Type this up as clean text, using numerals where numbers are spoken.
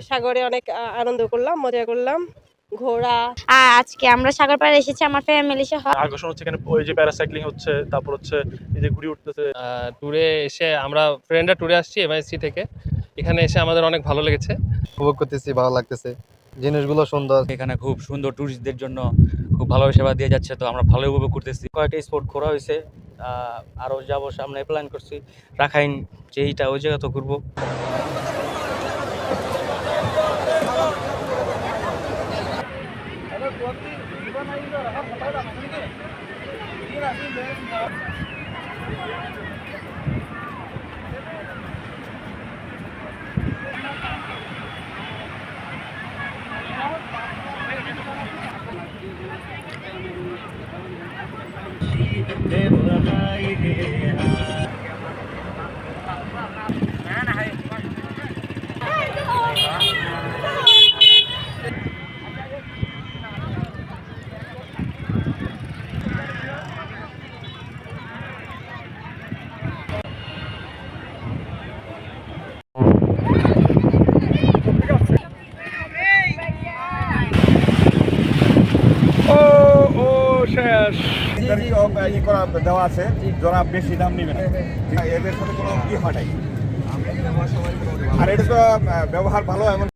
সাগরে অনেক আনন্দ করলাম, মজা করলাম। ঘোড়া আজকে আমরা সাগর পাড়ে এসেছি আমার ফ্যামিলি সহ। আকর্ষণ হচ্ছে এখানে ওই যে প্যারাসাইক্লিং হচ্ছে, তারপর হচ্ছে এই যে ঘুড়ি উঠতেছে। ট্যুরে এসে আমরা ফ্রেন্ডরা ট্যুরে আসছি এমআইসি থেকে। এখানে এসে আমাদের অনেক ভালো লেগেছে, উপভোগ করতেছি, ভালো লাগতেছে, জিনিসগুলো সুন্দর। এখানে খুব সুন্দর, ট্যুরিস্টদের জন্য খুব ভালো সেবা দিয়ে যাচ্ছে, তো আমরা ভালো উপভোগ করতেছি। কয়েকটা স্পট ঘোরা হয়েছে, আরও যাবো, সামনে প্ল্যান করছি রাখাইন যেইটা, ওই জায়গা তো ঘুরবো। দেওয়া আছে, যারা বেশি দাম নেবে না, এদের সাথে কোনো কি হয় নাই। আর এটা তো ব্যবহার ভালো এমন